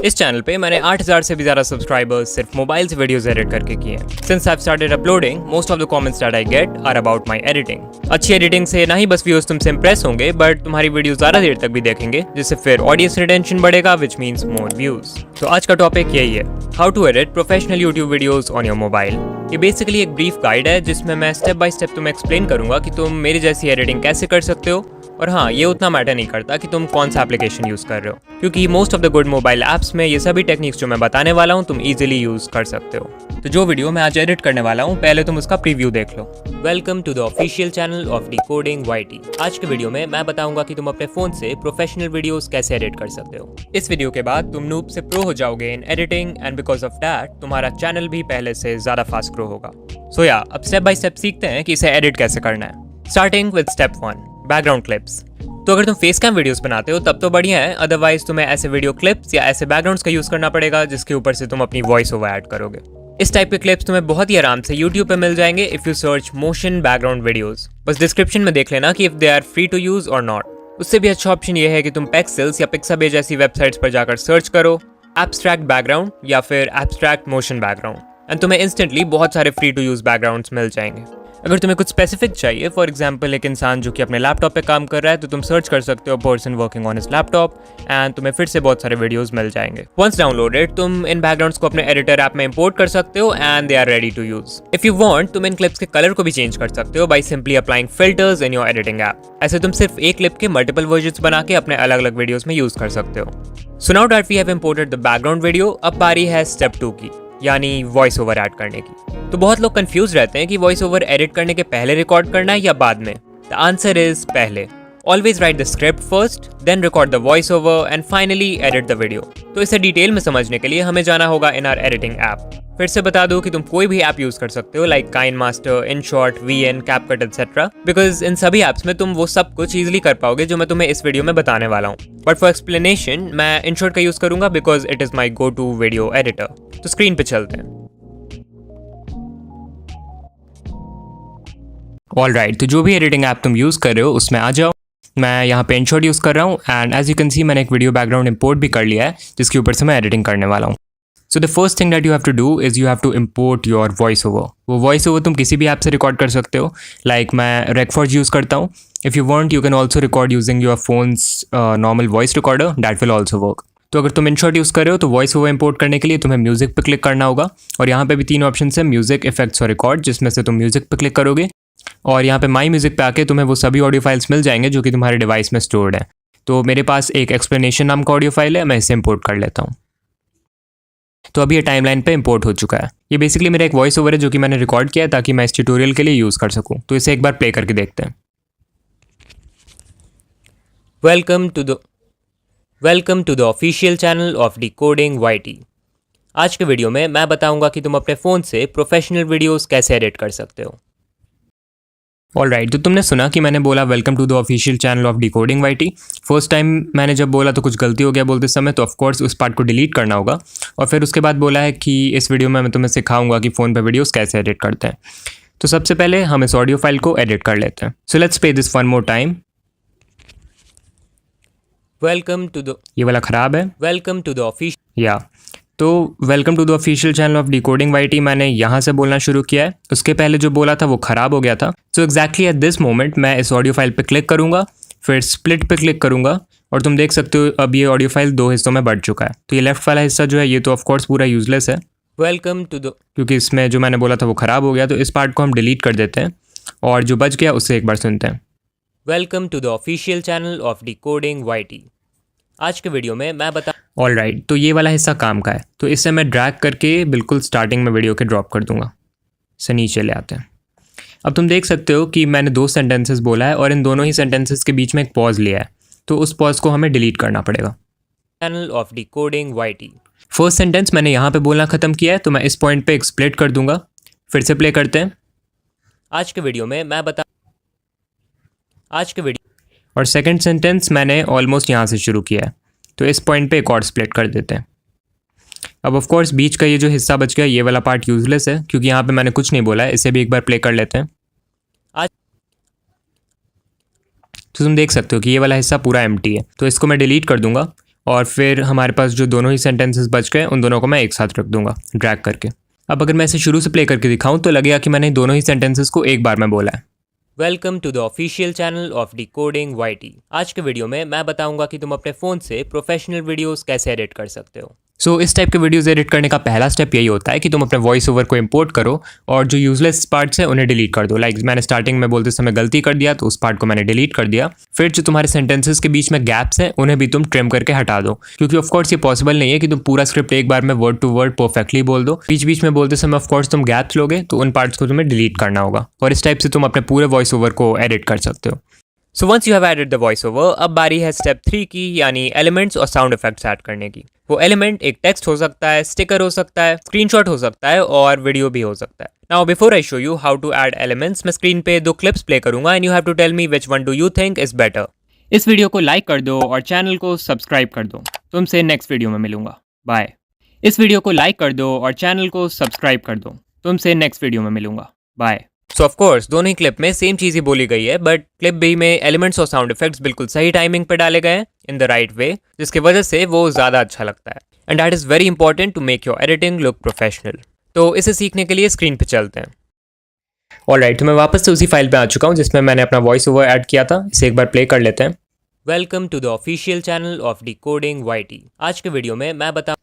इस चैनल पे मैंने 8000 से भी ज़्यादा सब्सक्राइबर्स सिर्फ मोबाइल से वीडियोस एडिट करके किए हैं। Since I started uploading, most of the comments that I get are about my editing. अच्छी एडिटिंग से ना ही बस व्यूअर्स तुमसे इंप्रेस होंगे, बट तुम्हारी वीडियो ज़्यादा देर तक भी देखेंगे, जिससे फिर ऑडियंस रिटेंशन बढ़ेगा, विच मीन्स मोर व्यूज। तो आज का टॉपिक यही है, how to edit professional YouTube videos on your mobile. ये बेसिकली एक ब्रीफ गाइड है जिसमें मैं स्टेप बाय स्टेप तुम्हें एक्सप्लेन करूंगा कि तुम मेरी जैसी एडिटिंग कैसे कर सकते हो। और हाँ, ये उतना मैटर नहीं करता कि तुम कौन सा एप्लीकेशन यूज़ कर रहे हो, क्योंकि most of the good mobile apps में ये सभी टेक्निक्स जो मैं बताने वाला हूँ तुम इजीली यूज़ कर सकते हो। तो जो वीडियो मैं आज एडिट करने वाला हूँ, पहले तुम उसका प्रीव्यू देख लो। Welcome to the official channel of decoding YT। आज के वीडियो में मैं बताऊंगा कि तुम अपने फोन से प्रोफेशनल वीडियोस कैसे एडिट कर सकते हो। इस वीडियो के बाद तुम नूब से प्रो हो जाओगे in editing, and because of that तुम्हारा चैनल भी पहले से ज्यादा फास्ट ग्रो होगा। सो अब स्टेप बाय स्टेप सीखते हैं कि इसे एडिट कैसे करना है। Starting with step 1, background clips. तो अगर तुम फेस कैम वीडियोस बनाते हो तब तो बढ़िया है, अदरवाइज तुम्हें ऐसे वीडियो क्लिप्स या ऐसे बैकग्राउंड्स का यूज करना पड़ेगा जिसके ऊपर से तुम अपनी वॉइस ओवर ऐड करोगे। इस टाइप के क्लिप्स तुम्हें बहुत ही आराम से YouTube पे मिल जाएंगे if you search motion background videos. बस डिस्क्रिप्शन में देख लेना कि if they are free to use और नॉट। उससे भी अच्छा ऑप्शन ये है कि तुम पेक्सेल्स या पिक्साबे जैसी वेबसाइट्स पर जाकर सर्च करो एब्स्ट्रैक्ट बैकग्राउंड या फिर एब्स्ट्रैक्ट मोशन बैकग्राउंड, एंड तुम्हें इंस्टेंटली बहुत सारे फ्री टू यूज बैकग्राउंड्स मिल जाएंगे। अगर तुम्हें कुछ स्पेसिफिक चाहिए, फॉर एग्जांपल एक इंसान जो कि अपने लैपटॉप पे काम कर रहा है, तो तुम सर्च कर सकते हो person working on his laptop, and तुम्हें फिर से बहुत सारे वीडियोस मिल जाएंगे। वंस डाउनलोडेड, तुम इन बैकग्राउंड्स को अपने एडिटर ऐप में इंपोर्ट कर सकते हो and they are ready to use. If you want, तुम इन क्लिप्स के कलर को भी चेंज कर सकते हो by simply applying filters in your editing app. ऐसे तुम सिर्फ एक क्लिप के मल्टीपल वर्जन्स बना के अपने अलग अलग वीडियोस में यूज कर सकते हो। So now that we have imported the background video, अब बारी है स्टेप 2 की, यानी वॉइस ओवर ऐड करने की। तो बहुत लोग कंफ्यूज रहते हैं कि वॉइस ओवर एडिट करने के पहले रिकॉर्ड करना है या बाद में। द आंसर इज पहले। Always write the script first, then record the voice over and finally edit the video. तो इसे डिटेल में समझने के लिए हमें जाना होगा इन आवर एडिटिंग ऐप। फिर से बता दूं कि तुम कोई भी ऐप यूज कर सकते हो, like KineMaster, InShot, VN, CapCut etc. Because in सभी ऐप्स में तुम वो सब कुछ इजीली कर पाओगे जो मैं तुम्हें इस वीडियो में बताने वाला हूँ। बट फॉर एक्सप्लेनेशन मैं InShot का यूज करूंगा because it is my go to video editor. तो स्क्रीन पे चलते हैं। ऑलराइट, तो जो भी एडिटिंग ऐप तुम यूज़ कर रहे हो उसमें आ जाओ। मैं यहाँ पे InShot यूज़ कर रहा हूँ, and as you can see मैंने एक वीडियो बैकग्राउंड इंपोर्ट भी कर लिया है जिसके ऊपर से मैं एडिटिंग करने वाला हूँ। So the first thing that you have to do is you have to import your voice over. वो वॉइस ओवर तुम किसी भी ऐप से रिकॉर्ड कर सकते हो, लाइक मैं Recforge यूज़ करता हूँ। If you want you can also record using your phones normal voice recorder, that will also work. तो अगर तुम InShot यूज़ कर रहे हो तो वॉइस ओवर इंपोर्ट करने के लिए तुम्हें म्यूजिक पे क्लिक करना होगा, और यहाँ पे भी 3 ऑप्शन है, म्यूजिक, इफेक्ट्स और रिकॉर्ड, जिसमें से तुम म्यूजिक पे क्लिक करोगे और यहाँ पे माई म्यूजिक पे आके तुम्हें वो सभी ऑडियो फाइल्स मिल जाएंगे जो कि तुम्हारे डिवाइस में स्टोर्ड है। तो मेरे पास एक एक्सप्लेनेशन नाम का ऑडियो फाइल है, मैं इसे इंपोर्ट कर लेता हूँ। तो अभी ये टाइमलाइन पे इंपोर्ट हो चुका है। ये बेसिकली मेरा एक वॉइस ओवर है जो कि मैंने रिकॉर्ड किया है ताकि मैं इस ट्यूटोरियल के लिए यूज़ कर सकूँ। तो इसे एक बार प्ले करके देखते हैं। Welcome to the official channel of decoding YT। आज के वीडियो में मैं बताऊंगा कि तुम अपने फ़ोन से प्रोफेशनल वीडियोस कैसे एडिट कर सकते हो। ऑलराइट, तो तुमने सुना कि मैंने बोला welcome to the official channel of decoding YT। First time मैंने जब बोला तो कुछ गलती हो गया बोलते समय, तो ऑफकोर्स उस पार्ट को डिलीट करना होगा। और फिर उसके बाद बोला है कि इस वीडियो में मैं तुम्हें सिखाऊंगा कि फ़ोन पे वीडियोस कैसे एडिट करते हैं। तो सबसे पहले हम इस ऑडियो फाइल को एडिट कर लेते हैं। So let's play this one more time. Welcome to the, ये वाला ख़राब है। वेलकम टू द ऑफिशियल, तो welcome to the official channel of decoding YT मैंने यहाँ से बोलना शुरू किया है। उसके पहले जो बोला था वो ख़राब हो गया था। So exactly at this moment मैं इस ऑडियो फाइल पे क्लिक करूँगा, फिर स्प्लिट पे क्लिक करूँगा, और तुम देख सकते हो अब ये ऑडियो फाइल 2 हिस्सों में बढ़ चुका है। तो ये लेफ्ट वाला हिस्सा जो है ये तो ऑफकोर्स पूरा यूजलेस है, वेलकम टू द, क्योंकि इसमें जो मैंने बोला था वो ख़राब हो गया। तो इस पार्ट को हम डिलीट कर देते हैं और जो बच गया उससे एक बार सुनते हैं। Welcome to the official channel of decoding YT। आज के वीडियो में मैं बता, ऑलराइट, तो ये वाला हिस्सा काम का है। तो इसे मैं ड्रैग करके बिल्कुल स्टार्टिंग में वीडियो के ड्रॉप कर दूंगा। इसे नीचे ले आते हैं। अब तुम देख सकते हो कि मैंने 2 सेंटेंसेस बोला है और इन दोनों ही सेंटेंसेस के बीच में एक पॉज लिया है, तो उस पॉज को हमें डिलीट करना पड़ेगा। Channel of decoding YT। First sentence मैंने यहाँ पे बोलना ख़त्म किया है, तो मैं इस पॉइंट पे एक स्प्लिट कर दूंगा। फिर से प्ले करते हैं। आज के वीडियो में मैं और सेकंड सेंटेंस मैंने ऑलमोस्ट यहाँ से शुरू किया है, तो इस पॉइंट पे एक और स्प्लिट कर देते हैं। अब ऑफ कोर्स बीच का ये जो हिस्सा बच गया ये वाला पार्ट यूजलेस है क्योंकि यहाँ पे मैंने कुछ नहीं बोला है। इसे भी एक बार प्ले कर लेते हैं। आज तो तुम देख सकते हो कि ये वाला हिस्सा पूरा एम्प्टी है, तो इसको मैं डिलीट कर दूंगा और फिर हमारे पास जो दोनों ही सेंटेंसेस बच गए उन दोनों को मैं एक साथ रख दूंगा ड्रैग करके। अब अगर मैं इसे शुरू से प्ले करके दिखाऊं तो लगेगा कि मैंने दोनों ही सेंटेंसेस को एक बार में बोला है। Welcome to the official channel of decoding YT। आज के वीडियो में मैं बताऊंगा कि तुम अपने फ़ोन से प्रोफेशनल वीडियोस कैसे एडिट कर सकते हो। इस टाइप के वीडियोस एडिट करने का पहला स्टेप यही होता है कि तुम अपने वॉइस ओवर को इंपोर्ट करो और जो यूजलेस पार्ट्स है उन्हें डिलीट कर दो। लाइक मैंने स्टार्टिंग में बोलते समय गलती कर दिया तो उस पार्ट को मैंने डिलीट कर दिया। फिर जो तुम्हारे सेंटेंसेस के बीच में गैप्स हैं उन्हें भी तुम ट्रिम करके हटा दो, क्योंकि ऑफकोर्स ये पॉसिबल नहीं है कि तुम पूरा स्क्रिप्ट एक बार में वर्ड टू वर्ड परफेक्टली बोल दो। बीच बीच में बोलते समय ऑफकोर्स तुम गैप्स लोगे तो उन पार्ट्स को तुम्हें डिलीट करना होगा और इस टाइप से तुम अपने पूरे वॉइस ओवर को एडिट कर सकते हो। So once you have added the voice over, अब बारी है स्टेप 3 की, यानी एलिमेंट्स और साउंड इफेक्ट्स ऐड करने की। वो एलिमेंट एक टेक्स्ट हो सकता है, स्टिकर हो सकता है, स्क्रीनशॉट हो सकता है और वीडियो भी हो सकता है। Now before I show you how to add elements, मैं स्क्रीन पे 2 क्लिप्स प्ले करूंगा and you have to tell me which one do you think is better. इस वीडियो को लाइक कर दो और चैनल को सब्सक्राइब कर दो। तुमसे नेक्स्ट वीडियो में मिलूंगा, बाय। इस वीडियो को लाइक कर दो और चैनल को सब्सक्राइब कर दो। तुमसे नेक्स्ट वीडियो में मिलूंगा, बाय। सो ऑफ कोर्स दोनों ही क्लिप में सेम चीज़ ही बोली गई है, बट क्लिप बी में एलिमेंट्स और साउंड इफेक्ट्स बिल्कुल सही टाइमिंग पे डाले गए हैं इन द राइट वे, जिसकी वजह से वो ज़्यादा अच्छा लगता है। And that is very important to make your editing look professional. तो इसे सीखने के लिए स्क्रीन पे चलते हैं। ऑलराइट, तो मैं वापस से उसी फाइल पे आ चुका हूँ जिसमें मैंने अपना वॉइस ओवर ऐड किया था। इसे एक बार प्ले कर लेते हैं। Welcome to the official channel of decoding YT। आज के वीडियो में मैं बता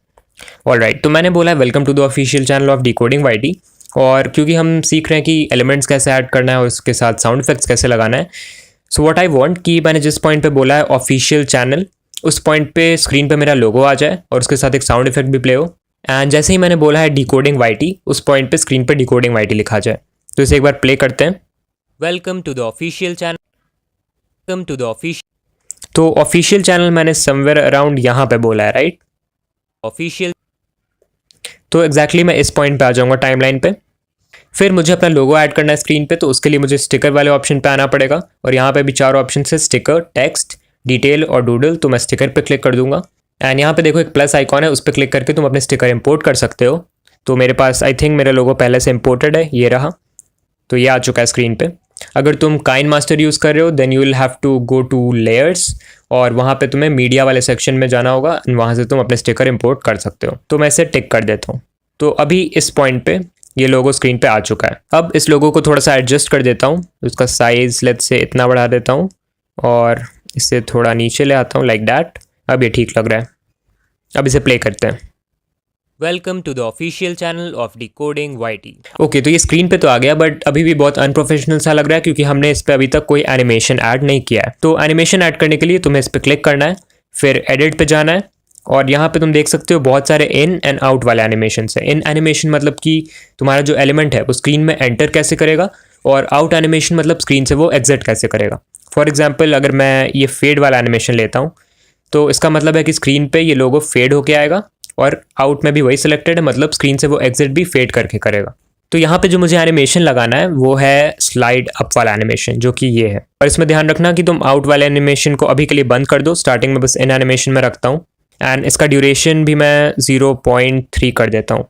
ऑलराइट, तो मैंने बोला है welcome to the official channel of decoding YT, और क्योंकि हम सीख रहे हैं कि एलिमेंट्स कैसे ऐड करना है और उसके साथ साउंड इफेक्ट्स कैसे लगाना है, सो व्हाट आई वांट कि मैंने जिस पॉइंट पे बोला है ऑफिशियल चैनल, उस पॉइंट पे स्क्रीन पे मेरा लोगो आ जाए और उसके साथ एक साउंड इफेक्ट भी प्ले हो। एंड जैसे ही मैंने बोला है डिकोडिंग YT, उस पॉइंट पे स्क्रीन पे डिकोडिंग YT लिखा जाए। तो इसे एक बार प्ले करते हैं। Welcome to the official channel, welcome to the official. तो ऑफिशियल चैनल मैंने समवेयर अराउंड यहाँ पे बोला है, राइट? ऑफिशियल। तो एग्जैक्टली मैं इस पॉइंट पे आ जाऊँगा टाइमलाइन पे। फिर मुझे अपना लोगो ऐड करना है स्क्रीन पे, तो उसके लिए मुझे स्टिकर वाले ऑप्शन पे आना पड़ेगा और यहाँ पे भी 4 ऑप्शन है, स्टिकर, टेक्स्ट, डिटेल और डूडल। तो मैं स्टिकर पे क्लिक कर दूंगा एंड यहाँ पे देखो एक प्लस आइकॉन है, उस पर क्लिक करके तुम अपने स्टिकर इंपोर्ट कर सकते हो। तो मेरे पास आई थिंक मेरा लोगो पहले से इंपोर्टेड है, ये रहा। तो ये आ चुका है स्क्रीन पे। अगर तुम काइनमास्टर यूज़ कर रहे हो then you will have to go to layers और वहाँ पे तुम्हें मीडिया वाले सेक्शन में जाना होगा, वहाँ से तुम अपने स्टिकर इंपोर्ट कर सकते हो। तो मैं इसे टिक कर देता हूँ। तो अभी इस पॉइंट पे ये लोगो स्क्रीन पे आ चुका है। अब इस लोगो को थोड़ा सा एडजस्ट कर देता हूँ, उसका साइज लेट्स से इतना बढ़ा देता हूँ और इसे थोड़ा नीचे ले आता हूँ लाइक दैट। अब ये ठीक लग रहा है। अब इसे प्ले करते हैं। Welcome to the official channel of decoding YT। Okay, तो ये स्क्रीन पे तो आ गया बट अभी भी बहुत अनप्रोफेशनल सा लग रहा है क्योंकि हमने इस पे अभी तक कोई एनिमेशन ऐड नहीं किया है। तो एनिमेशन ऐड करने के लिए तुम्हें इस पे क्लिक करना है, फिर एडिट पे जाना है और यहाँ पे तुम देख सकते हो बहुत सारे इन एंड आउट वाले एनिमेशन है। इन एनिमेशन मतलब कि तुम्हारा जो एलिमेंट है वो स्क्रीन में एंटर कैसे करेगा, और आउट एनिमेशन मतलब स्क्रीन से वो एग्जिट कैसे करेगा। फॉर एग्जाम्पल अगर मैं ये फेड वाला एनिमेशन लेता हूँ तो इसका मतलब है कि स्क्रीन पे ये लोगो फेड होके आएगा और आउट में भी वही सिलेक्टेड है, मतलब स्क्रीन से वो एग्जिट भी फेड करके करेगा। तो यहाँ पे जो मुझे एनिमेशन लगाना है वो है स्लाइड अप वाला एनिमेशन, जो कि ये है। और इसमें ध्यान रखना कि तुम आउट वाले एनिमेशन को अभी के लिए बंद कर दो। स्टार्टिंग में बस इन एनिमेशन में रखता हूँ एंड इसका ड्यूरेशन भी मैं 0.3 कर देता हूँ।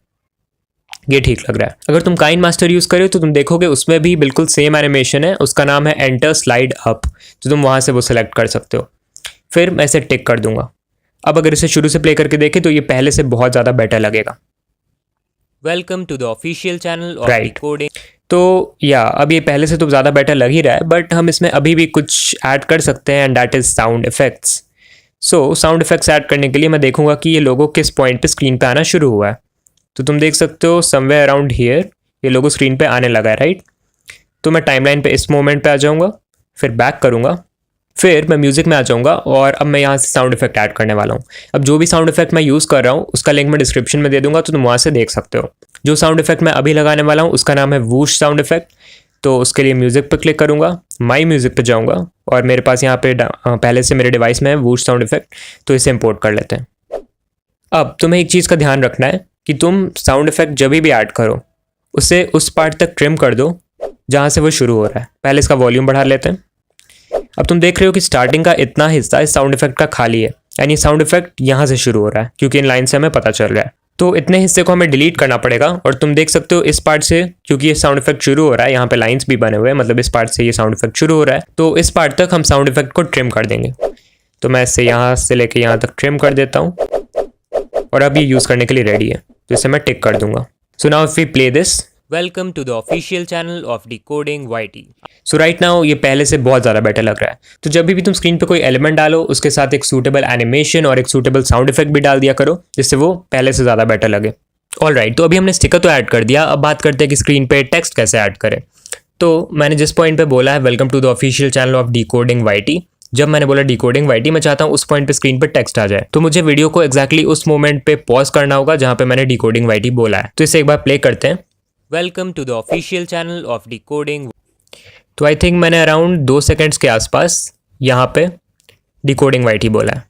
ये ठीक लग रहा है। अगर तुम काइनमास्टर यूज़ करो तो तुम देखोगे उसमें भी बिल्कुल सेम एनिमेशन है, उसका नाम है एंटर स्लाइड अप, तो तुम वहाँ से वो सिलेक्ट कर सकते हो। फिर मैं इसे टिक कर दूंगा। अब अगर इसे शुरू से प्ले करके देखें तो ये पहले से बहुत ज़्यादा बेटर लगेगा। Welcome to the official channel of decoding. तो या अब ये पहले से तो ज़्यादा बेटर लग ही रहा है, बट हम इसमें अभी भी कुछ ऐड कर सकते हैं and that is sound effects. So sound effects add करने के लिए मैं देखूंगा कि ये लोगो किस पॉइंट पे स्क्रीन पे आना शुरू हुआ है। तो तुम देख सकते हो समवेयर अराउंड हियर ये लोगो स्क्रीन पे आने लगा है, राइट? तो मैं टाइमलाइन पे इस मोमेंट पे आ जाऊंगा, फिर बैक करूंगा, फिर मैं म्यूजिक में आ जाऊंगा और अब मैं यहाँ से साउंड इफेक्ट ऐड करने वाला हूँ। अब जो भी साउंड इफेक्ट मैं यूज़ कर रहा हूँ उसका लिंक मैं डिस्क्रिप्शन में दे दूंगा, तो तुम वहाँ से देख सकते हो। जो साउंड इफेक्ट मैं अभी लगाने वाला हूँ उसका नाम है वूश साउंड इफेक्ट। तो उसके लिए म्यूज़िक पे क्लिक करूँगा, माई म्यूज़िक पे जाऊँगा और मेरे पास यहाँ पे पहले से मेरे डिवाइस में है वूश साउंड इफेक्ट, तो इसे इंपोर्ट कर लेते हैं। अब तुम्हें एक चीज़ का ध्यान रखना है कि तुम साउंड इफेक्ट जब भी ऐड करो उसे उस पार्ट तक ट्रिम कर दो जहाँ से वो शुरू हो रहा है। पहले इसका वॉल्यूम बढ़ा लेते हैं। अब तुम देख रहे हो कि स्टार्टिंग का इतना हिस्सा इस साउंड इफेक्ट का खाली है, यानी साउंड इफेक्ट यहाँ से शुरू हो रहा है क्योंकि इन लाइन से हमें पता चल रहा है। तो इतने हिस्से को हमें डिलीट करना पड़ेगा और तुम देख सकते हो इस पार्ट से, क्योंकि ये साउंड इफेक्ट शुरू हो रहा है, यहाँ पे लाइंस भी बने हुए हैं, मतलब इस पार्ट से ये साउंड इफेक्ट शुरू हो रहा है, तो इस पार्ट तक हम साउंड इफेक्ट को ट्रिम कर देंगे। तो मैं इसे यहाँ से लेके यहाँ तक ट्रिम कर देता हूँ और अब ये यूज़ करने के लिए रेडी है, तो इसे मैं टिक कर दूंगा। So now if we play this, welcome to the official channel of decoding YT. So right now ये पहले से बहुत ज़्यादा बेटर लग रहा है। तो जब भी तुम स्क्रीन पे कोई एलिमेंट डालो उसके साथ एक सूटेबल एनिमेशन और एक सूटेबल साउंड इफेक्ट भी डाल दिया करो, जिससे वो पहले से ज़्यादा बेटर लगे। ऑलराइट, तो अभी हमने स्टिकर तो ऐड कर दिया, अब बात करते हैं कि स्क्रीन पे टेक्स्ट कैसे ऐड करें। तो मैंने जिस पॉइंट पे बोला है welcome to the official channel of decoding YT, जब मैंने बोला डिकोडिंग वाईटी, मैं चाहता हूँ उस पॉइंट पे स्क्रीन पे टेक्स्ट आ जाए, तो मुझे वीडियो को एक्जैक्टली उस मोमेंट पे पॉज करना होगा जहाँ पे मैंने डिकोडिंग वाईटी बोला है। तो इसे एक बार प्ले करते हैं। Welcome to the official channel of decoding. तो आई थिंक मैंने अराउंड 2 सेकेंड्स के आसपास यहाँ पे डिकोडिंग वाईटी बोला है।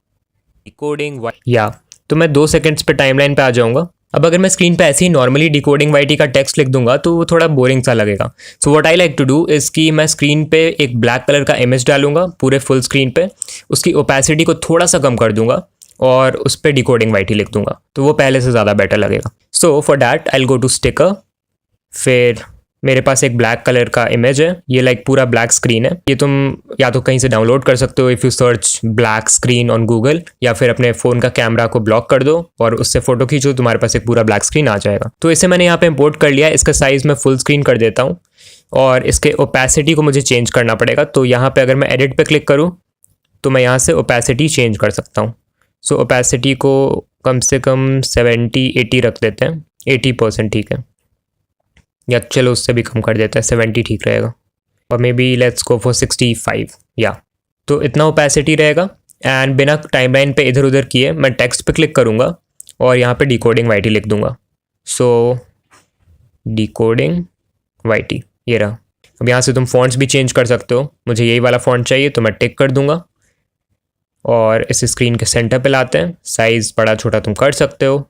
डिकोडिंग या तो मैं 2 सेकेंड्स पे टाइमलाइन पे आ जाऊँगा। अब अगर मैं स्क्रीन पे ऐसे ही नॉर्मली डिकोडिंग वाईटी का टेक्स्ट लिख दूंगा तो वो थोड़ा बोरिंग सा लगेगा। So what I like to do is कि मैं स्क्रीन पे एक ब्लैक कलर का इमेज डालूंगा पूरे फुल स्क्रीन पे, उसकी ओपेसिटी को थोड़ा सा कम कर दूंगा और उस पर डिकोडिंग वाईटी लिख दूंगा, तो वो पहले से ज़्यादा बेटर लगेगा। So for that I will go to sticker, फिर मेरे पास एक ब्लैक कलर का इमेज है, ये लाइक पूरा ब्लैक स्क्रीन है। ये तुम या तो कहीं से डाउनलोड कर सकते हो if you search black screen on Google, या फिर अपने फ़ोन का कैमरा को ब्लॉक कर दो और उससे फ़ोटो खींचो, तुम्हारे पास एक पूरा ब्लैक स्क्रीन आ जाएगा। तो इसे मैंने यहाँ पे इंपोर्ट कर लिया, इसका साइज़ मैं फुल स्क्रीन कर देता हूँ और इसके ओपेसिटी को मुझे चेंज करना पड़ेगा। तो यहाँ पर अगर मैं एडिट पर क्लिक करूँ तो मैं यहाँ से ओपेसिटी चेंज कर सकता हूँ। सो ओपेसिटी को कम से कम 70-80 रख देते हैं, 80% ठीक है, या चलो उससे भी कम कर देते हैं, 70 ठीक रहेगा, और may be let's go for 65 या। तो इतना ओपेसिटी रहेगा। एंड बिना टाइमलाइन पे इधर उधर किए मैं टेक्स्ट पे क्लिक करूँगा और यहाँ पे डिकोडिंग वाईटी लिख दूँगा। सो डिकोडिंग वाईटी ये रहा। अब यहाँ से तुम फॉन्ट्स भी चेंज कर सकते हो, मुझे यही वाला फॉन्ट चाहिए तो मैं टिक कर दूँगा और इस स्क्रीन के सेंटर पे लाते हैं। साइज़ बड़ा छोटा तुम कर सकते हो।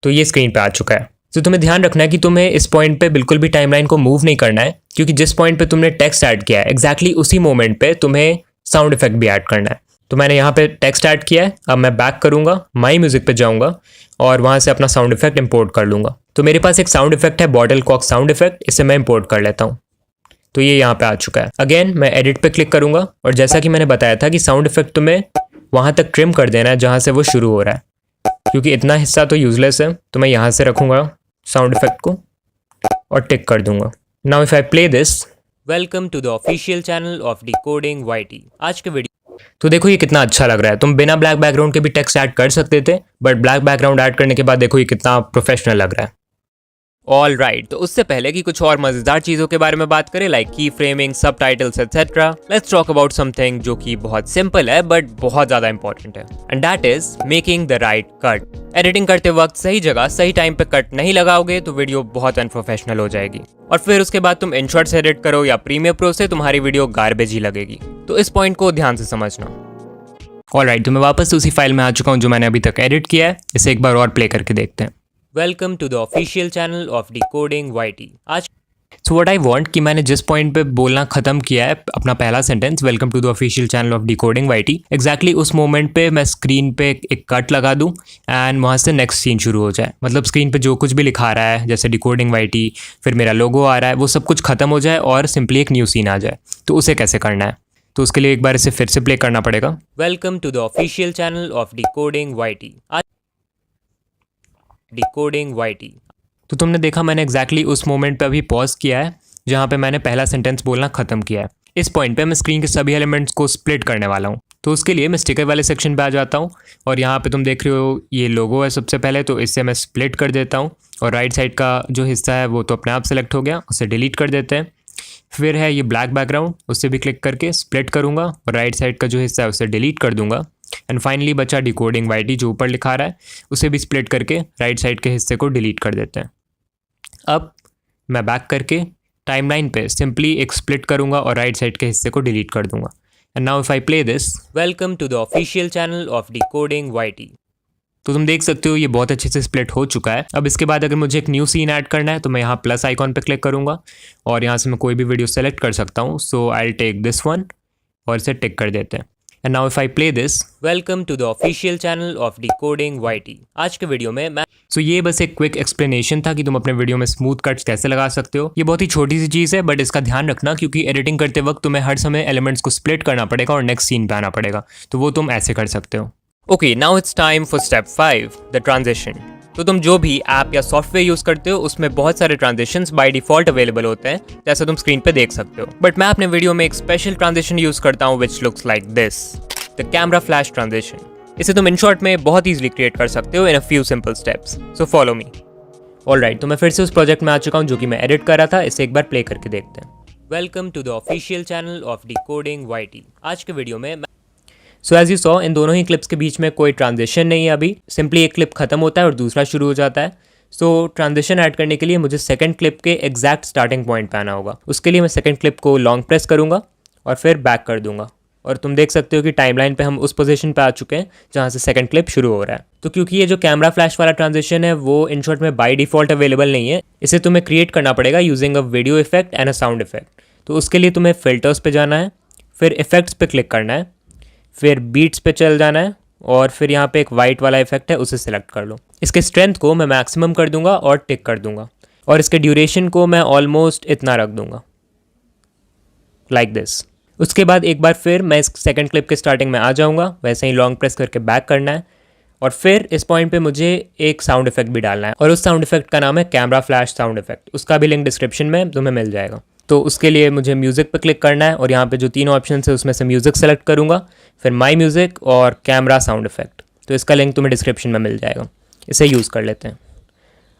तो ये स्क्रीन पे आ चुका है। तो तुम्हें ध्यान रखना है कि तुम्हें इस पॉइंट पे बिल्कुल भी टाइमलाइन को मूव नहीं करना है, क्योंकि जिस पॉइंट पे तुमने टेक्स्ट ऐड किया है एग्जैक्टली उसी मोमेंट पे तुम्हें साउंड इफेक्ट भी ऐड करना है। तो मैंने यहाँ पे टेक्स्ट ऐड किया है, अब मैं बैक करूँगा, माई म्यूजिक पे जाऊँगा और वहाँ से अपना साउंड इफेक्ट इंपोर्ट कर लूँगा। तो मेरे पास एक साउंड इफेक्ट है बॉटल कॉक साउंड इफेक्ट, इसे मैं इंपोर्ट कर लेता हूँ। तो ये यहाँ पे आ चुका है। अगेन मैं एडिट पे क्लिक करूँगा और जैसा कि मैंने बताया था कि साउंड इफेक्ट तुम्हें वहाँ तक ट्रिम कर देना है जहाँ से वो शुरू हो रहा है, क्योंकि इतना हिस्सा तो यूजलेस है। तो मैं यहाँ से रखूँगा साउंड इफेक्ट को और टिक कर दूंगा। Now if I play this, welcome to the official channel of decoding YT. आज के वीडियो तो देखो ये कितना अच्छा लग रहा है। तुम बिना ब्लैक बैकग्राउंड के भी टेक्स्ट ऐड कर सकते थे, बट ब्लैक बैकग्राउंड ऐड करने के बाद देखो ये कितना प्रोफेशनल लग रहा है। ऑल राइट, तो उससे पहले कि कुछ और मजेदार चीजों के बारे में बात करें लाइक की framing, subtitles etcetera, let's talk about something जो कि बहुत सिंपल है बट बहुत ज्यादा इंपॉर्टेंट है, and that is making the right cut. Editing करते वक्त सही जगह सही टाइम पे कट नहीं लगाओगे तो वीडियो बहुत अनप्रोफेशनल हो जाएगी, और फिर उसके बाद तुम इनशॉट से एडिट करो या प्रीमियर प्रो से, तुम्हारी वीडियो गार्बेज ही लगेगी। तो इस पॉइंट को ध्यान से समझना। ऑलराइट, तो मैं वापस उसी फाइल में आ चुका हूँ जो मैंने अभी तक एडिट किया है। इसे एक बार और प्ले करके देखते हैं। Welcome to the official channel of decoding YT. आज सो व्हाट आई वांट कि मैंने जिस पॉइंट पे बोलना खत्म किया है अपना पहला sentence, welcome to the official channel of decoding YT, exactly उस मोमेंट पे मैं स्क्रीन पे एक कट लगा दूं एंड वहाँ से नेक्स्ट सीन शुरू हो जाए। मतलब स्क्रीन पे जो कुछ भी लिखा रहा है जैसे डिकोडिंग वाईटी, फिर मेरा लोगो आ रहा है, वो सब कुछ खत्म हो जाए और सिंपली एक न्यू सीन आ जाए। तो उसे कैसे करना है, तो उसके लिए एक बार इसे फिर से प्ले करना पड़ेगा। Welcome to the official channel of decoding YT. Decoding YT. तो तुमने देखा मैंने एग्जैक्टली उस मोमेंट पे अभी पॉज किया है जहाँ पे मैंने पहला सेंटेंस बोलना खत्म किया है। इस पॉइंट पे मैं स्क्रीन के सभी एलिमेंट्स को स्प्लिट करने वाला हूँ। तो उसके लिए मैं स्टिकर वाले सेक्शन पे आ जाता हूँ और यहाँ पे तुम देख रहे हो ये लोगो है सबसे पहले, तो इससे मैं स्प्लिट कर देता हूँ और राइट साइड का जो हिस्सा है वो तो अपने आप सेलेक्ट हो गया, उसे डिलीट कर देते हैं। फिर है ये ब्लैक बैकग्राउंड, उससे भी क्लिक करके स्प्लिट करूँगा और राइट साइड का जो हिस्सा है उसे डिलीट कर दूंगा। एंड फाइनली बचा डिकोडिंग वाईटी जो ऊपर लिखा रहा है, उसे भी स्प्लिट करके राइट साइड के हिस्से को डिलीट कर देते हैं। अब मैं बैक करके टाइमलाइन पे सिंपली एक स्प्लिट करूंगा और राइट साइड के हिस्से को डिलीट कर दूंगा। And now if I play this, welcome to the official channel of decoding YT. तो तुम देख सकते हो ये बहुत अच्छे से स्प्लिट हो चुका है। अब इसके बाद अगर मुझे एक न्यू सीन ऐड करना है तो मैं यहाँ प्लस आइकॉन पे क्लिक करूँगा और यहाँ से मैं कोई भी वीडियो सेलेक्ट कर सकता हूँ। So I will take this one और इसे टिक कर देते हैं। And now if I play this, welcome to the official channel of decoding YT. आज के वीडियो में मैं ये बस एक क्विक एक्सप्लेनेशन था कि तुम अपने वीडियो में स्मूथ कट्स कैसे लगा सकते हो। ये बहुत ही छोटी सी चीज़ है, बट इसका ध्यान रखना क्योंकि एडिटिंग करते वक्त तुम्हें हर समय एलिमेंट्स को स्प्लिट करना पड़ेगा और नेक्स्ट सीन पे आना पड़ेगा, तो वो तुम ऐसे कर सकते हो। Okay, now it's time for step 5, the transition. तो तुम जो भी ऐप या सॉफ्टवेयर यूज करते हो उसमें बहुत सारे ट्रांजिशंस बाय डिफॉल्ट अवेलेबल होते हैं, जैसे तुम स्क्रीन पे देख सकते हो। बट मैं अपने वीडियो में एक स्पेशल ट्रांजिशन यूज करता हूँ which looks like this, the camera flash transition. इसे तुम इन शॉर्ट में बहुत ईजिली क्रिएट कर सकते हो in a few simple steps, so follow me. Alright, तो मैं फिर से उस प्रोजेक्ट में आ चुका हूँ जो कि मैं एडिट कर रहा था। इसे एक बार प्ले करके देखते हैं। Welcome to the official channel of decoding YT. आज के वीडियो में सो एज यू सॉ, इन दोनों ही क्लिप्स के बीच में कोई ट्रांजिशन नहीं है अभी, सिंपली एक क्लिप खत्म होता है और दूसरा शुरू हो जाता है। सो ट्रांजिशन ऐड करने के लिए मुझे सेकंड क्लिप के एग्जैक्ट स्टार्टिंग पॉइंट पे आना होगा। उसके लिए मैं सेकंड क्लिप को लॉन्ग प्रेस करूंगा और फिर बैक कर दूंगा, और तुम देख सकते हो कि टाइमलाइन पे हम उस पोजीशन पे आ चुके हैं जहाँ से सेकंड क्लिप शुरू हो रहा है। तो क्योंकि ये जो कैमरा फ्लैश वाला ट्रांजिशन है वो इन शॉर्ट में बाय डिफॉल्ट अवेलेबल नहीं है, इसे तुम्हें क्रिएट करना पड़ेगा using a video effect and a sound effect. तो उसके लिए तुम्हें फिल्टर्स पे जाना है, फिर इफेक्ट्स पे क्लिक करना है, फिर बीट्स पे चल जाना है, और फिर यहाँ पे एक वाइट वाला इफेक्ट है उसे सिलेक्ट कर लो। इसके स्ट्रेंथ को मैं मैक्सिमम कर दूंगा और टिक कर दूंगा, और इसके ड्यूरेशन को मैं ऑलमोस्ट इतना रख दूंगा, लाइक दिस। उसके बाद एक बार फिर मैं इस सेकंड क्लिप के स्टार्टिंग में आ जाऊंगा, वैसे ही लॉन्ग प्रेस करके बैक करना है, और फिर इस पॉइंट पे मुझे एक साउंड इफेक्ट भी डालना है, और उस साउंड इफेक्ट का नाम है कैमरा फ्लैश साउंड इफेक्ट। उसका भी लिंक डिस्क्रिप्शन में तुम्हें मिल जाएगा। तो उसके लिए मुझे म्यूज़िक पे क्लिक करना है, और यहाँ पे जो तीन ऑप्शन है उसमें से म्यूज़िक सेलेक्ट करूँगा, फिर माई म्यूज़िक और कैमरा साउंड इफेक्ट। तो इसका लिंक तुम्हें डिस्क्रिप्शन में मिल जाएगा, इसे यूज़ कर लेते हैं।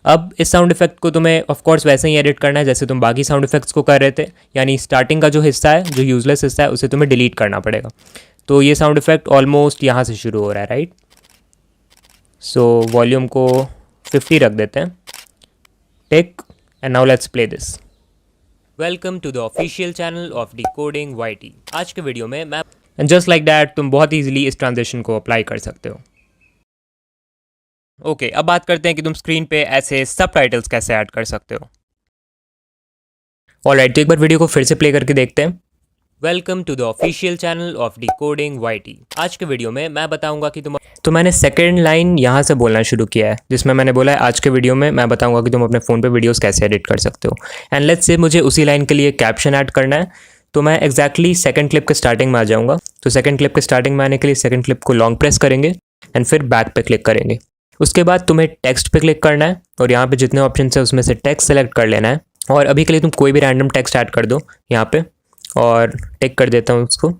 अब इस साउंड इफेक्ट को तुम्हें ऑफ कोर्स वैसे ही एडिट करना है जैसे तुम बाकी साउंड इफेक्ट्स को कर रहे थे, यानी स्टार्टिंग का जो हिस्सा है, जो यूजलेस हिस्सा है, उसे तुम्हें डिलीट करना पड़ेगा। तो ये साउंड इफेक्ट ऑलमोस्ट यहाँ से शुरू हो रहा है, राइट। सो वॉल्यूम को 50 रख देते हैं, tick, and now let's play this. Welcome to the official channel of decoding YT. आज के वीडियो में मैं एंड जस्ट लाइक दैट तुम बहुत ईजिली इस ट्रांजिशन को अप्लाई कर सकते हो। ओके, अब बात करते हैं कि तुम स्क्रीन पे ऐसे सबटाइटल्स कैसे ऐड कर सकते हो। ऑलराइट, तो एक बार वीडियो को फिर से प्ले करके देखते हैं। Welcome to the official channel of decoding YT. आज के वीडियो में मैं बताऊंगा कि तो मैंने सेकंड लाइन यहाँ से बोलना शुरू किया है, जिसमें मैंने बोला है आज के वीडियो में मैं बताऊंगा कि तुम अपने फ़ोन पे वीडियोस कैसे एडिट कर सकते हो। एंड लेट्स से मुझे उसी लाइन के लिए कैप्शन ऐड करना है, तो मैं एक्जैक्टली सेकंड क्लिप के स्टार्टिंग में आ जाऊँगा। तो सेकंड क्लिप के स्टार्टिंग में आने के लिए सेकंड क्लिप को लॉन्ग प्रेस करेंगे एंड फिर बैक पे क्लिक करेंगे। उसके बाद तुम्हें टेक्स्ट पे क्लिक करना है, और यहाँ पे जितने ऑप्शन है उसमें से टेक्स्ट सेलेक्ट कर लेना है, और अभी के लिए तुम कोई भी रैंडम टेक्स्ट ऐड कर दो यहाँ पे, और टिक कर देता हूँ उसको।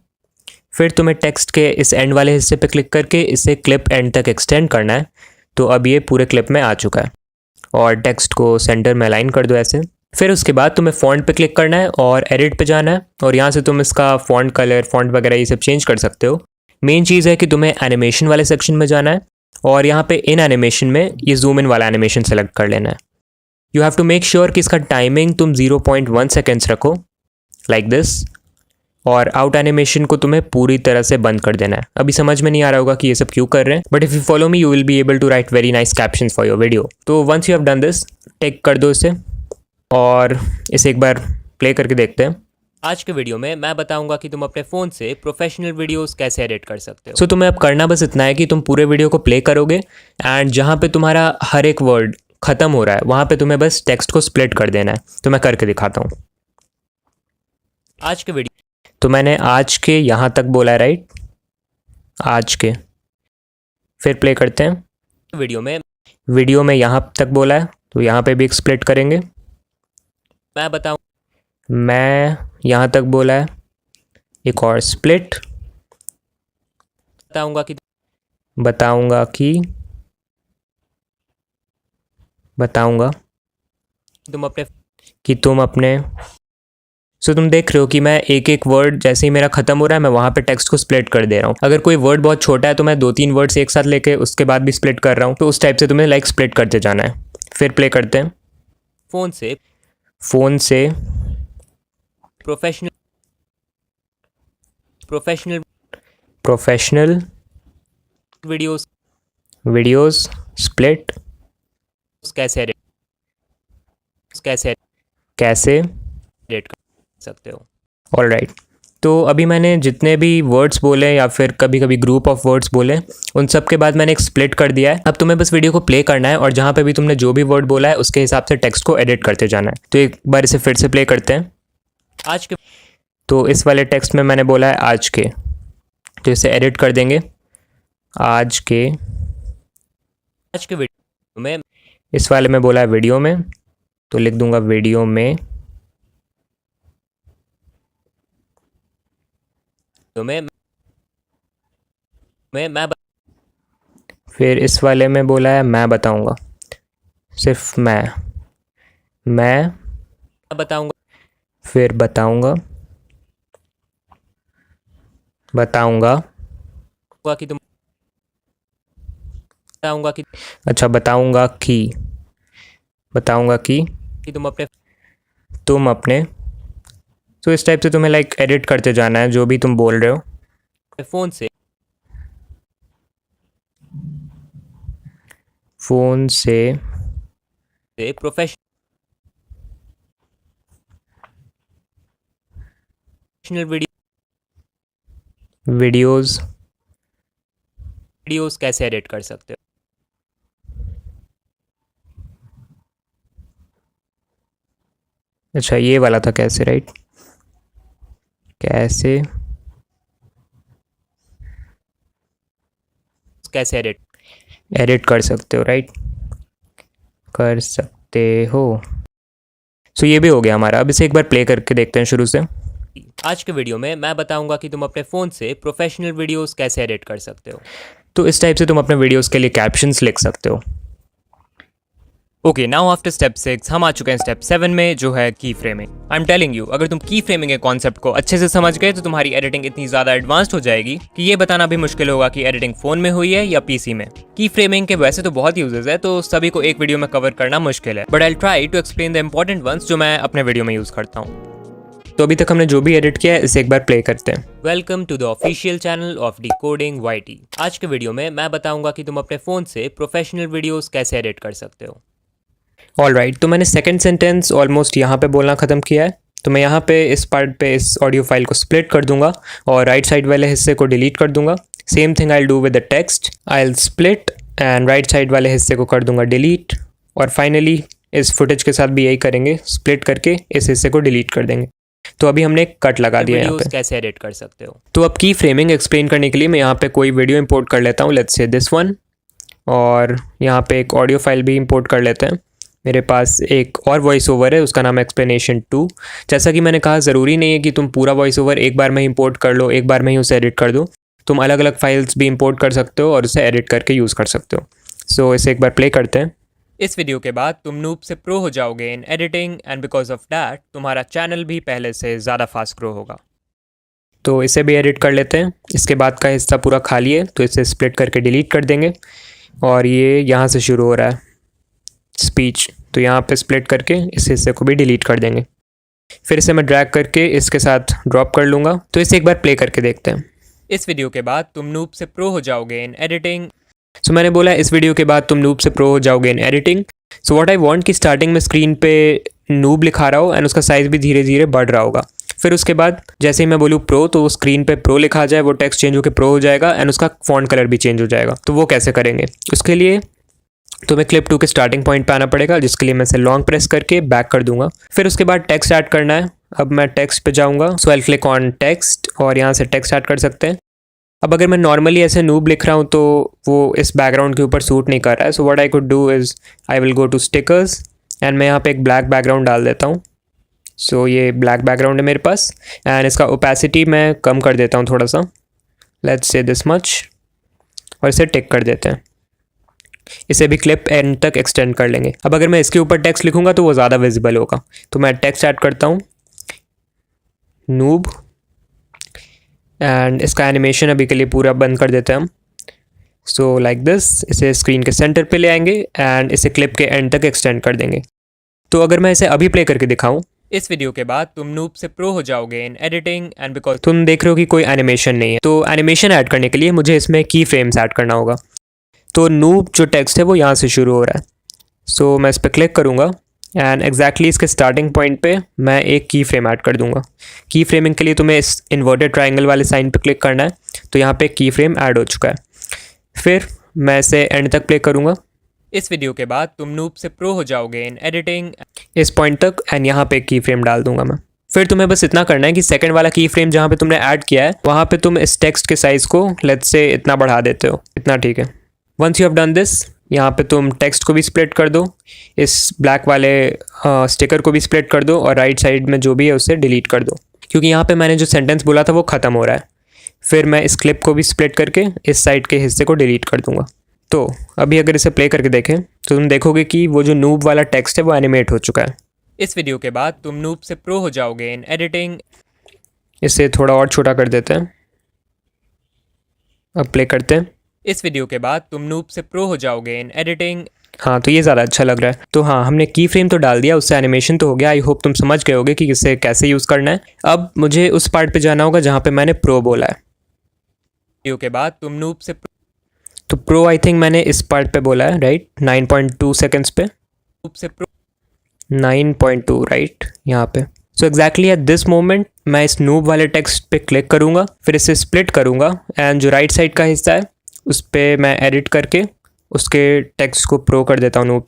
फिर तुम्हें टेक्स्ट के इस एंड वाले हिस्से पे क्लिक करके इसे क्लिप एंड तक एक्सटेंड करना है। तो अब ये पूरे क्लिप में आ चुका है, और टेक्स्ट को सेंटर में अलाइन कर दो ऐसे। फिर उसके बाद तुम्हें फॉन्ट पे क्लिक करना है और एडिट पे जाना है, और यहाँ से तुम इसका फॉन्ट कलर, फॉन्ट वगैरह ये सब चेंज कर सकते हो। मेन चीज़ है कि तुम्हें एनिमेशन वाले सेक्शन में जाना है, और यहाँ पे इन एनिमेशन में ये जूम इन वाला एनिमेशन सेलेक्ट कर लेना है। You have to make sure कि इसका टाइमिंग तुम 0.1 सेकेंड्स रखो, लाइक दिस, और आउट एनिमेशन को तुम्हें पूरी तरह से बंद कर देना है। अभी समझ में नहीं आ रहा होगा कि ये सब क्यों कर रहे हैं, but if you follow me you will be able to write very nice captions for your video. तो once you have done this, tick कर दो इसे, और इसे एक बार प्ले करके देखते हैं। आज के वीडियो में मैं बताऊंगा कि तुम अपने फ़ोन से प्रोफेशनल वीडियोस कैसे एडिट कर सकते हो। सो तुम्हें अब करना बस इतना है कि तुम पूरे वीडियो को प्ले करोगे, एंड जहाँ पे तुम्हारा हर एक वर्ड खत्म हो रहा है वहाँ पे तुम्हें बस टेक्स्ट को स्प्लिट कर देना है। तो मैं करके दिखाता हूँ। आज के वीडियो, तो मैंने आज के यहाँ तक बोला है, राइट, आज के। फिर प्ले करते हैं। वीडियो में यहाँ तक बोला है, तो यहाँ पे भी एक स्प्लिट करेंगे। मैं यहाँ तक बोला है, एक और स्प्लिट। बताऊंगा कि तुम अपने सो तुम देख रहे हो कि मैं एक एक वर्ड जैसे ही मेरा खत्म हो रहा है मैं वहाँ पे टेक्स्ट को स्प्लिट कर दे रहा हूँ। अगर कोई वर्ड बहुत छोटा है तो मैं 2-3 वर्ड्स एक साथ लेके उसके बाद भी स्प्लिट कर रहा हूँ। तो उस टाइप से तुम्हें लाइक स्प्लिट करते जाना है। फिर प्ले करते हैं। फ़ोन से प्रोफेशनल वीडियोस स्प्लिट कैसे एडिट कर सकते हो। ऑलराइट, तो अभी मैंने जितने भी वर्ड्स बोले या फिर कभी कभी ग्रुप ऑफ वर्ड्स बोले, उन सब के बाद मैंने एक स्प्लिट कर दिया है। अब तुम्हें बस वीडियो को प्ले करना है और जहाँ पे भी तुमने जो भी वर्ड बोला है उसके हिसाब से टेक्स्ट को एडिट करते जाना है। तो एक बार इसे फिर से प्ले करते हैं। आज के, तो इस वाले टेक्स्ट में मैंने बोला है आज के, तो इसे एडिट कर देंगे। आज के वीडियो में, इस वाले में बोला है वीडियो में, तो लिख दूंगा वीडियो में। तो मैं फिर इस वाले में बोला है मैं बताऊंगा, सिर्फ मैं बताऊंगा। फिर बताऊंगा कि तुम, अच्छा बताऊंगा कि तुम अपने, तो इस टाइप से तुम्हें लाइक एडिट करते जाना है जो भी तुम बोल रहे हो फोन से प्रोफेशनल वीडियोस कैसे एडिट कर सकते हो। अच्छा ये वाला था कैसे, राइट, कैसे एडिट कर सकते हो, राइट, कर सकते हो। सो ये भी हो गया हमारा। अब इसे एक बार प्ले करके देखते हैं शुरू से। आज के वीडियो में मैं बताऊंगा कि तुम अपने फ़ोन से प्रोफेशनल वीडियोस कैसे एडिट कर सकते हो। तो इस टाइप से तुम अपने वीडियोस के लिए कैप्शंस लिख सकते हो। ओके, नाउ आफ्टर स्टेप 6 हम आ चुके हैं स्टेप 7 में, जो है की framing. I am telling you, अगर तुम की फ्रेमिंग के कॉन्सेप्ट को अच्छे से समझ गए तो तुम्हारी एडिटिंग इतनी ज़्यादा एडवांस्ड हो जाएगी कि ये बताना भी मुश्किल होगा कि एडिटिंग फ़ोन में हुई है या पीसी में। की फ्रेमिंग के वैसे तो बहुत यूजेस है, तो सभी को एक वीडियो में कवर करना मुश्किल है, but I try to explain the important ones जो मैं अपने वीडियो में यूज़ करता हूँ। तो अभी तक हमने जो भी एडिट किया है इसे एक बार प्ले करते हैं। Welcome to the official channel of decoding YT। आज के वीडियो में मैं बताऊंगा कि तुम अपने फ़ोन से प्रोफेशनल वीडियोस कैसे एडिट कर सकते हो। ऑलराइट, तो मैंने सेकंड सेंटेंस ऑलमोस्ट यहाँ पे बोलना ख़त्म किया है। तो मैं यहाँ पे इस पार्ट पे इस ऑडियो फाइल को स्प्लिट कर दूंगा और राइट साइड वाले हिस्से को डिलीट कर दूंगा। Same thing I will do with the text, I will split and right side वाले हिस्से को कर दूंगा डिलीट, और फाइनली इस फुटेज के साथ भी यही करेंगे, स्प्लिट करके इस हिस्से को डिलीट कर देंगे। तो अभी हमने एक कट लगा दिया यहाँ पे। कैसे एडिट कर सकते हो। तो अब की फ्रेमिंग एक्सप्लेन करने के लिए मैं यहाँ पे कोई वीडियो इंपोर्ट कर लेता हूँ, लेट्स से दिस वन, और यहाँ पे एक ऑडियो फाइल भी इंपोर्ट कर लेते हैं। मेरे पास एक और वॉइस ओवर है, उसका नाम है एक्सप्लेनेशन 2। जैसा कि मैंने कहा, ज़रूरी नहीं है कि तुम पूरा वॉइस ओवर एक बार में इंपोर्ट कर लो, एक बार में ही उसे एडिट कर दो। तुम अलग अलग फाइल्स भी इंपोर्ट कर सकते हो और उसे एडिट करके यूज़ कर सकते हो। सो इसे एक बार प्ले करते हैं। इस वीडियो के बाद तुम नूब से प्रो हो जाओगे in editing, and because of that तुम्हारा चैनल भी पहले से ज़्यादा फास्ट ग्रो होगा। तो इसे भी एडिट कर लेते हैं। इसके बाद का हिस्सा पूरा खाली है, तो इसे स्प्लिट करके डिलीट कर देंगे। और ये यहाँ से शुरू हो रहा है स्पीच, तो यहाँ पे स्प्लिट करके इस हिस्से को भी डिलीट कर देंगे। फिर इसे मैं ड्रैग करके इसके साथ ड्रॉप कर लूँगा। तो इसे एक बार प्ले करके देखते हैं। इस वीडियो के बाद तुम नूब से प्रो हो जाओगे इन एडिटिंग। सो मैंने बोला इस वीडियो के बाद तुम नूब से प्रो हो जाओगे in editing. So what I want कि स्टार्टिंग में स्क्रीन पे नूब लिखा रहा हो एंड उसका साइज़ भी धीरे धीरे बढ़ रहा होगा। फिर उसके बाद जैसे ही मैं बोलूँ प्रो, तो वो स्क्रीन पे प्रो लिखा आ जाए, वो टेक्स्ट चेंज होकर प्रो हो जाएगा एंड उसका फॉन्ट कलर भी चेंज हो जाएगा। तो वो कैसे करेंगे, उसके लिए तुम्हें क्लिप 2 के स्टार्टिंग पॉइंट पे आना पड़ेगा, जिसके लिए मैं इसे लॉन्ग प्रेस करके बैक कर दूंगा। फिर उसके बाद टेक्स्ट ऐड करना है। अब मैं टेक्स्ट पे जाऊंगा, सो आई क्लिक ऑन टेक्स्ट और यहाँ से टेक्स्ट ऐड कर सकते हैं। अब अगर मैं नॉर्मली ऐसे नूब लिख रहा हूँ तो वो इस बैकग्राउंड के ऊपर सूट नहीं कर रहा है। So what I could do is I will go to stickers and मैं यहाँ पे एक ब्लैक बैकग्राउंड डाल देता हूँ। सो ये ब्लैक बैकग्राउंड है मेरे पास एंड इसका ओपेसिटी मैं कम कर देता हूँ थोड़ा सा, लेट्स से दिस मच, और इसे टिक कर देते हैं। इसे भी क्लिप एंड तक एक्सटेंड कर लेंगे। अब अगर मैं इसके ऊपर टेक्स्ट लिखूंगा तो वो ज़्यादा विजिबल होगा, तो मैं टेक्स्ट ऐड करता हूँ नूब एंड इसका एनिमेशन अभी के लिए पूरा बंद कर देते हैं हम। सो लाइक दिस, इसे स्क्रीन के सेंटर पे ले आएंगे एंड इसे क्लिप के एंड तक एक्सटेंड कर देंगे। तो अगर मैं इसे अभी प्ले करके दिखाऊं, इस वीडियो के बाद तुम नूब से प्रो हो जाओगे इन एडिटिंग, एंड बिकॉज तुम देख रहे हो कि कोई एनिमेशन नहीं है, तो एनिमेशन ऐड करने के लिए मुझे इसमें की फ्रेम्स ऐड करना होगा। तो नूब जो टेक्स्ट है वो यहाँ से शुरू हो रहा है। सो मैं इस पर क्लिक करूँगा एंड एग्जैक्टली इसके स्टार्टिंग पॉइंट पे मैं एक की फ्रेम ऐड कर दूंगा। की फ्रेमिंग के लिए तुम्हें इस इन्वर्टेड ट्रायंगल वाले साइन पे क्लिक करना है, तो यहाँ पे की फ्रेम ऐड हो चुका है। फिर मैं इसे एंड तक प्ले करूँगा। इस वीडियो के बाद तुम नूब से प्रो हो जाओगे इन एडिटिंग इस पॉइंट तक, एंड यहाँ पे की फ्रेम डाल दूंगा मैं। फिर तुम्हें बस इतना करना है कि सेकंड वाला की फ्रेम जहाँ पे तुमने ऐड किया है वहाँ पे तुम इस टेक्स्ट के साइज़ को लेट्स से इतना बढ़ा देते हो, इतना ठीक है। Once you have done this, यहाँ पे तुम टेक्स्ट को भी स्प्लिट कर दो, इस ब्लैक वाले स्टिकर को भी स्प्लिट कर दो, और राइट साइड में जो भी है उसे डिलीट कर दो, क्योंकि यहाँ पे मैंने जो सेंटेंस बोला था वो ख़त्म हो रहा है। फिर मैं इस क्लिप को भी स्प्लिट करके इस साइड के हिस्से को डिलीट कर दूंगा। तो अभी अगर इसे प्ले करके देखें तो तुम देखोगे कि वो जो नूब वाला टेक्स्ट है वो एनिमेट हो चुका है। इस वीडियो के बाद तुम नूब से प्रो हो जाओगे इन एडिटिंग। इसे थोड़ा और छोटा कर देते हैं, अब प्ले करते हैं। इस वीडियो के बाद तुम नूब से प्रो हो जाओगे इन एडिटिंग। हाँ, तो ये ज़्यादा अच्छा लग रहा है। तो हाँ, हमने की फ्रेम तो डाल दिया, उससे एनिमेशन तो हो गया। आई होप तुम समझ गए होगे कि इसे कैसे यूज़ करना है। अब मुझे उस पार्ट पे जाना होगा जहाँ पे मैंने प्रो बोला है। वीडियो के बाद तुम नूब से तो प्रो आई थिंक मैंने इस पार्ट पे बोला है, राइट, 9.2 सेकेंड्स पे। नूब से प्रो 9.2 राइट, यहाँ पे। So exactly at this moment मैं इस नूब वाले टेक्स्ट पे क्लिक करूँगा, फिर इसे स्प्लिट करूँगा, एंड जो राइट साइड का हिस्सा है उस पर मैं एडिट करके उसके टेक्स्ट को प्रो कर देता हूँ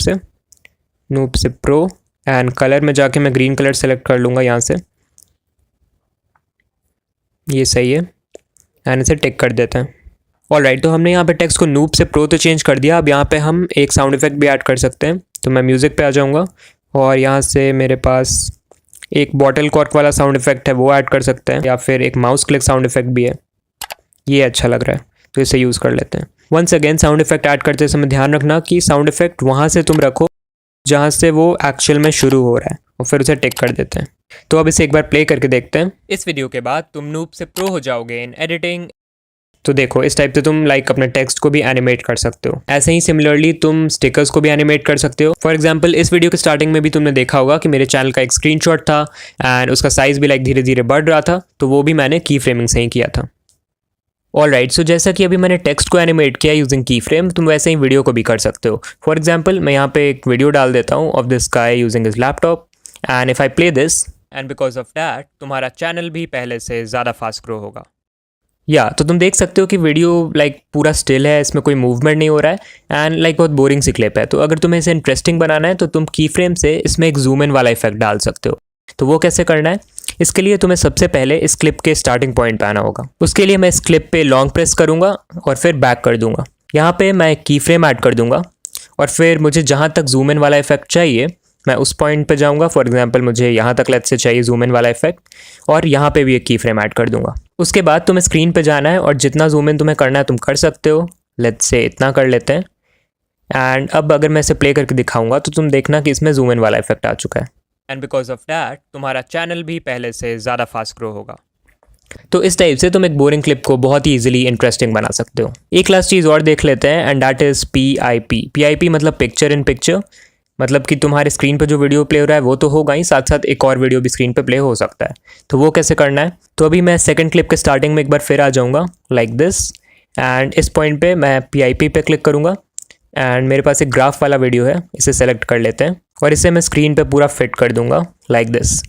नूब से प्रो, एंड कलर में जाके मैं ग्रीन कलर सेलेक्ट कर लूँगा यहाँ से। ये सही है, एंड इसे टिक कर देते हैं। ऑलराइट, तो हमने यहाँ पे टेक्स्ट को नूब से प्रो तो चेंज कर दिया। अब यहाँ पे हम एक साउंड इफेक्ट भी ऐड कर सकते हैं। तो मैं म्यूज़िक पे आ जाऊँगा, और यहाँ से मेरे पास एक बॉटल कॉर्क वाला साउंड इफेक्ट है, वो ऐड कर सकते हैं, या फिर एक माउस क्लिक साउंड इफेक्ट भी है। ये अच्छा लग रहा है, तो इसे यूज़ कर लेते हैं। Once again sound effect add करते समय ध्यान रखना कि साउंड इफेक्ट वहाँ से तुम रखो जहाँ से वो एक्चुअल में शुरू हो रहा है, और फिर उसे टिक कर देते हैं। तो अब इसे एक बार प्ले करके देखते हैं। इस वीडियो के बाद तुम नूब से प्रो हो जाओगे इन एडिटिंग। तो देखो, इस टाइप से तुम लाइक अपने टेक्स्ट को भी एनिमेट कर सकते हो। ऐसे ही सिमिलरली तुम स्टिकर्स को भी एनिमेट कर सकते हो। फॉर एग्जांपल, इस वीडियो के स्टार्टिंग में भी तुमने देखा होगा कि मेरे चैनल का एक स्क्रीनशॉट था, एंड उसका साइज़ भी लाइक धीरे धीरे बढ़ रहा था, तो वो भी मैंने की फ्रेमिंग से ही किया था। ऑलराइट, सो जैसा कि अभी मैंने टेक्स्ट को एनिमेट किया यूजिंग की फ्रेम, तुम वैसे ही वीडियो को भी कर सकते हो। फॉर एग्जाम्पल, मैं यहाँ पे एक वीडियो डाल देता हूँ of this guy using his laptop, and if I play this, and because of that तुम्हारा चैनल भी पहले से ज़्यादा फास्ट ग्रो होगा। तो तुम देख सकते हो कि वीडियो लाइक पूरा स्टिल है, इसमें कोई मूवमेंट नहीं हो रहा है, एंड लाइक बहुत बोरिंग सी क्लिप है। तो अगर तुम्हें इसे इंटरेस्टिंग बनाना है तो तुम की फ्रेम से इसमें एक जूम इन वाला इफेक्ट डाल सकते हो। तो वो कैसे करना है? इसके लिए तुम्हें सबसे पहले इस क्लिप के स्टार्टिंग पॉइंट पे आना होगा। उसके लिए मैं इस क्लिप पे लॉन्ग प्रेस करूँगा और फिर बैक कर दूँगा। यहाँ पे मैं की फ्रेम ऐड कर दूँगा, और फिर मुझे जहाँ तक जूम इन वाला इफेक्ट चाहिए मैं उस पॉइंट पे जाऊँगा। फॉर एग्जांपल, मुझे यहाँ तक लेट्स से चाहिए जूम इन वाला इफेक्ट, और यहाँ पे भी एक की फ्रेम ऐड कर दूँगा। उसके बाद तुम्हें स्क्रीन पे जाना है, और जितना जूम इन तुम्हें करना है तुम कर सकते हो। लेट्स से इतना कर लेते हैं, एंड अब अगर मैं इसे प्ले करके दिखाऊंगा तो तुम देखना कि इसमें जूम इन वाला इफेक्ट आ चुका है, एंड बिकॉज ऑफ दैट तुम्हारा चैनल भी पहले से ज़्यादा फास्ट ग्रो होगा। तो इस टाइप से तुम एक बोरिंग क्लिप को बहुत ही ईजिली इंटरेस्टिंग बना सकते हो। एक लास्ट चीज़ और देख लेते हैं, and that is PIP। PIP मतलब पिक्चर इन पिक्चर, मतलब कि तुम्हारे स्क्रीन पे जो वीडियो प्ले हो रहा है वो तो होगा ही, साथ साथ एक और वीडियो भी स्क्रीन पे प्ले हो सकता है। तो वो कैसे करना है? तो अभी मैं सेकंड क्लिप के स्टार्टिंग में एक बार फिर आ जाऊँगा लाइक दिस, एंड इस पॉइंट पे मैं PIP पे क्लिक करूँगा, एंड मेरे पास एक ग्राफ वाला वीडियो है, इसे सेलेक्ट कर लेते हैं, और इसे मैं स्क्रीन पे पूरा फिट कर दूँगा लाइक दिस।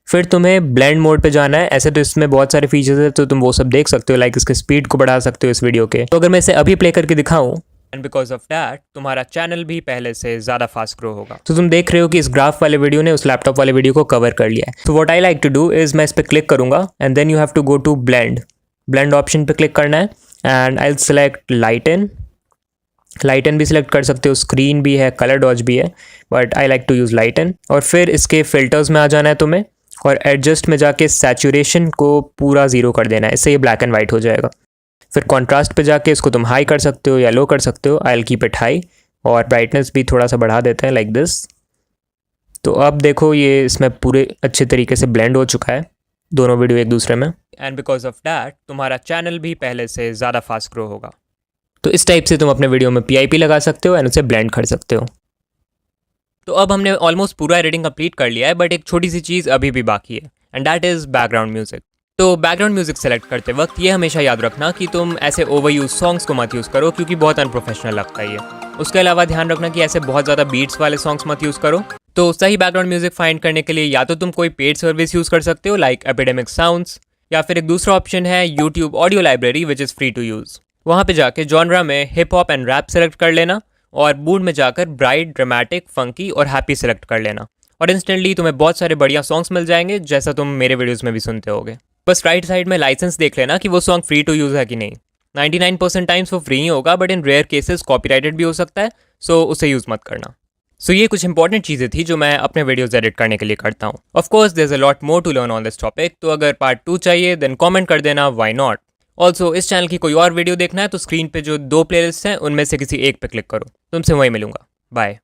फिर तुम्हें ब्लेंड मोड पे जाना है। ऐसे तो इसमें बहुत सारे फीचर्स है, तो तुम वो सब देख सकते हो, लाइक इसके स्पीड को बढ़ा सकते हो इस वीडियो के। तो अगर मैं इसे अभी प्ले करके दिखाऊँ, एंड बिकॉज ऑफ दैट तुम्हारा चैनल भी पहले से ज़्यादा फास्ट ग्रो होगा। तो तुम देख रहे हो कि इस ग्राफ वाले वीडियो ने उस लैपटॉप वाले वीडियो को कवर कर लिया है। तो what I like to do is मैं इस पर क्लिक करूँगा, and then you have to go to blend option पे क्लिक करना है, and I will select lighten भी सिलेक्ट कर सकते हो, स्क्रीन भी है, कलर डॉज भी है, but I like to use lighten. और फिर इसके फिल्टर्स में आ जाना है तुम्हें, और एडजस्ट में जाके सैचुरेशन को पूरा 0 कर देना है, इससे ये ब्लैक एंड वाइट हो जाएगा। फिर कॉन्ट्रास्ट पे जाके इसको तुम हाई कर सकते हो या लो कर सकते हो। I will keep it high, और ब्राइटनेस भी थोड़ा सा बढ़ा देते हैं लाइक दिस। तो अब देखो ये इसमें पूरे अच्छे तरीके से ब्लेंड हो चुका है दोनों वीडियो एक दूसरे में, एंड बिकॉज ऑफ दैट तुम्हारा चैनल भी पहले से ज़्यादा फास्ट ग्रो होगा। तो इस टाइप से तुम अपने वीडियो में PIP लगा सकते हो एंड उसे ब्लेंड कर सकते हो। तो अब हमने ऑलमोस्ट पूरा एडिटिंग कंप्लीट कर लिया है, बट एक छोटी सी चीज़ अभी भी बाकी है, and that is background music. तो बैकग्राउंड म्यूजिक सेलेक्ट करते वक्त ये हमेशा याद रखना कि तुम ऐसे ओवर यूज सॉन्ग्स को मत यूज़ करो, क्योंकि बहुत अनप्रोफेशनल लगता है ये। उसके अलावा ध्यान रखना कि ऐसे बहुत ज़्यादा बीट्स वाले सॉन्ग्स मत यूज़ करो। तो सही बैकग्राउंड म्यूजिक फाइंड करने के लिए या तो तुम कोई पेड सर्विस यूज़ कर सकते हो लाइक एपिडेमिक साउंड्स, या फिर एक दूसरा ऑप्शन है YouTube audio library which is free to use. वहाँ पे जाके जॉनरा में hip hop and rap select कर लेना और मूड में जाकर ब्राइट, ड्रामेटिक, फंकी और हैप्पी सेलेक्ट कर लेना और इंस्टेंटली तुम्हें बहुत सारे बढ़िया सॉन्ग्स मिल जाएंगे जैसा तुम मेरे वीडियोज़ में भी सुनते होगे। बस राइट साइड में लाइसेंस देख लेना कि वो सॉन्ग फ्री टू यूज़ है कि नहीं। 99% टाइम्स वो फ्री ही होगा, but in rare cases copyrighted भी हो सकता है, सो उसे यूज़ मत करना। सो ये कुछ इंपॉर्टेंट चीज़ें थी जो मैं अपने वीडियोस एडिट करने के लिए करता हूँ। Of course there is a lot more to learn on this topic, तो अगर पार्ट 2 चाहिए देन कमेंट कर देना, व्हाई नॉट। ऑल्सो इस चैनल की कोई और वीडियो देखना है तो स्क्रीन पे जो 2 प्लेलिस्ट हैं उनमें से किसी एक पे क्लिक करो। तुमसे वहीं मिलूंगा, बाय।